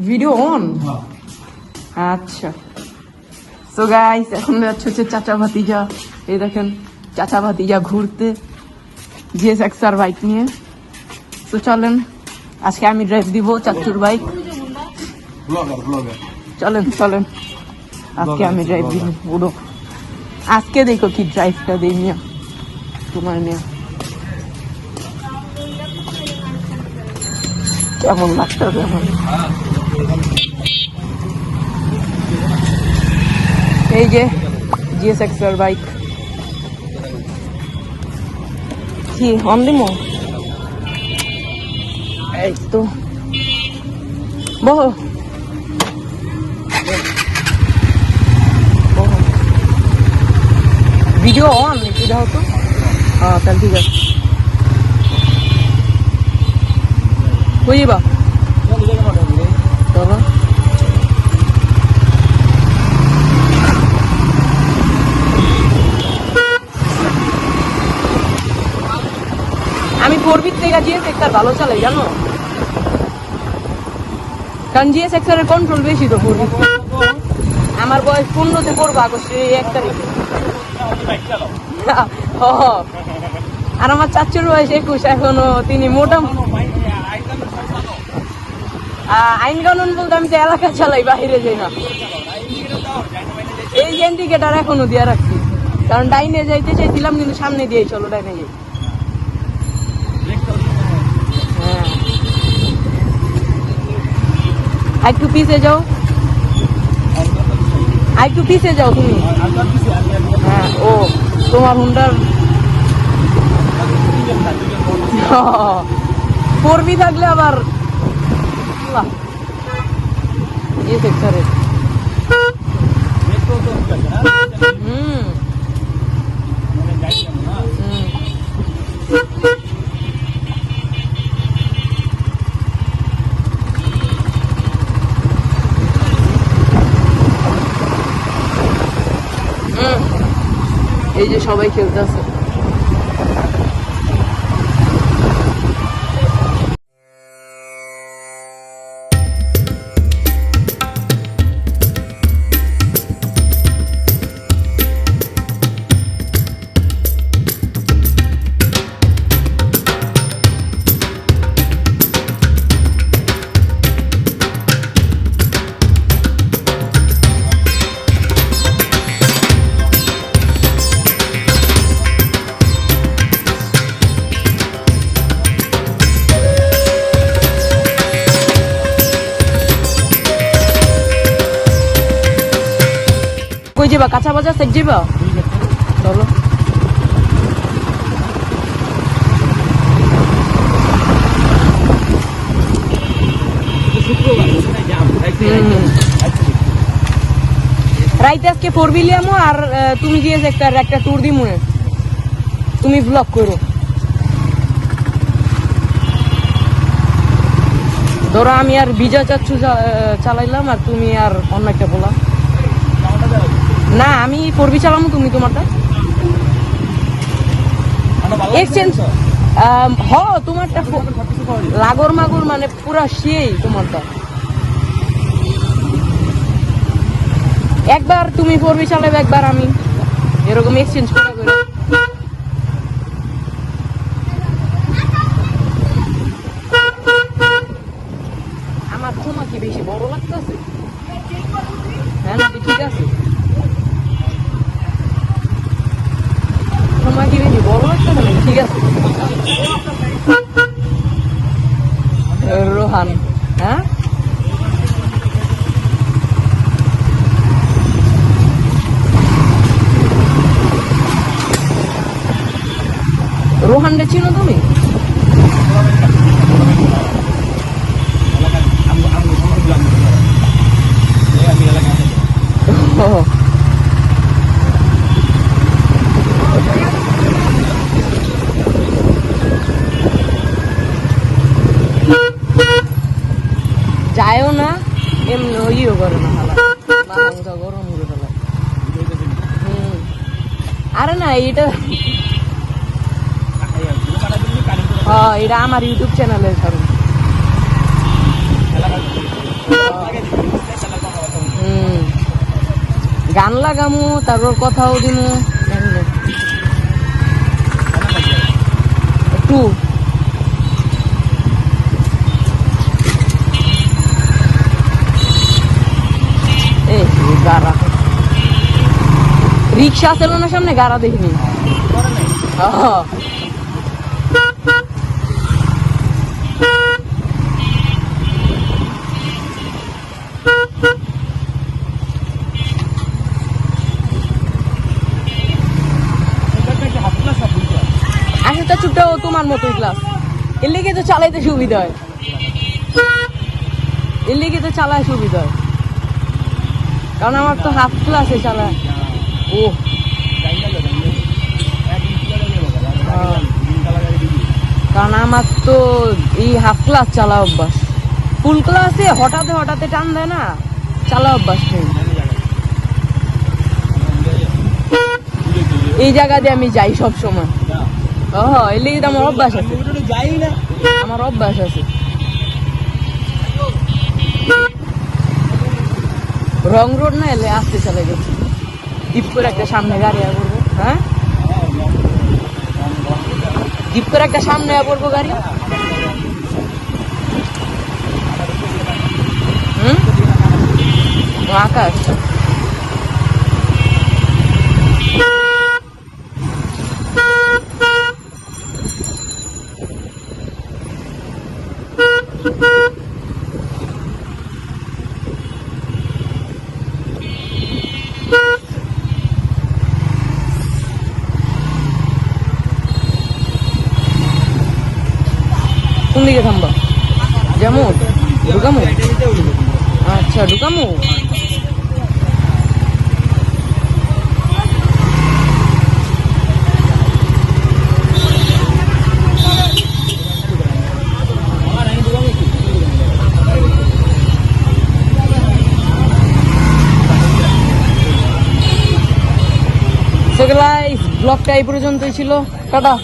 Video on? আচ্ছা, so guys এখন যাচ্ছে হচ্ছে চাচা ভাতিজা, এই দেখেন চাচা ভাতিজা ঘুরতে GSX-R বাইক নিয়ে। তো চলেন, আজকে আমি ড্রাইভ দিব চাচুর বাইক। চলেন চলেন, আজকে আমি ড্রাইভ দিব, উড়ো। আজকে দেখো কি ড্রাইভটা দিই মিয়া তোমার মিয়া, কেমন লাগতেছে এখন। এই যে GSX-R বাইক, কি অন দিমো? এই তো বহ ভিডিও অন, একটু দাও তো। হ্যাঁ তাহলে ঠিক আছে, বুঝিবা চলো। আমি ফোরবির থেকে GSX-R ভালো চালাই জানো, কারণ GSX-R এর কন্ট্রোল বেশি তো ফোরবির। আমার বয়স 15-তে পড়বো আগস্টে 1 তারিখে। আর আমার চাচুর বয়স 21, এখনো তিনি মোটামুটি আইন কানুন বলতে আমি তো এলাকা চালাই, বাহিরে যাই না। এই যে ইন্ডিকেটার এখনো দিয়ে রাখছি, কারণ ডাইনে যাইতে চাইছিলাম কিন্তু সামনে দিয়ে চলো ডাইনে যাই। হ্যাঁ একটু পিছে যাও, একটু পিছে যাও তুমি। হ্যাঁ ও তোমার হুন্ডার পড়বি থাকলে আবার GSX-R এর। এই যে সবাই খেলতেছে। কই যাবা? কাঁচা বাজার সাইড যাবা? চলো। রাইতে আজকে 4 বিলামো আর তুমি দিয়েছে একটা ট্যুর দি মনে, তুমি ব্লগ করো। ধরো আমি আর বিজা চাচ্ছু চালাইলাম আর তুমি আর অন্য একটা বলা। না আমি 4 চালামো, তুমি তোমারটা এক্সচেঞ্জ। হ তোমারটা লাগর মাগুর মানে পুরা সেই তোমারটা। একবার তুমি 4 চালাবে, একবার আমি, এরকম এক্সচেঞ্জ করে করে। আমার তোমার কি বেশি বড় লাগতেছে? হ্যাঁ নাকি ঠিক আছে? তোমার কি বেশি বড় লাগতেছে নাকি ঠিক আছে? রোহান, হ্যাঁ রোহানটা চিনো তুমি? যায়ও না এমনি ইও করে না, গরম করে ফেলা। আরে না এটা, হ্যাঁ এটা আমার ইউটিউব চ্যানেলের কারণ। গান লাগামু, তারপর কথাও দিমু একটু। গাড়া রিক্সা ছিল না সামনে, গাড়া দেখিনি। আচ্ছা ছোট তোমার মতোই ক্লাস, এর লেগে তো চালাইতে সুবিধা হয়, এর লেগে তো চালায় সুবিধা হয়, কারণ আমার তো হাফ ক্লাসে চালায়। ও কারণ আমার তো এই হাফ ক্লাস চালা অভ্যাস, ফুল ক্লাসে হঠাৎ হঠাৎ টান দেয় না, চালা অভ্যাস নেই। এই জায়গা দিয়ে আমি যাই সব সময়। এর লেগে তো আমার অভ্যাস আছে, আমার অভ্যাস আছে। রং রোড না এলে আসতে চলে গেছি, জিপ করে একটা সামনে গাড়ি পড়বো। হ্যাঁ জিপ করে একটা সামনে পড়বো গাড়ি। আকাশ কোন দিকে থামবা? যেমন ঢুকামু? আচ্ছা ঢুকামু। ব্লগটা এই পর্যন্তই ছিল, টাটা।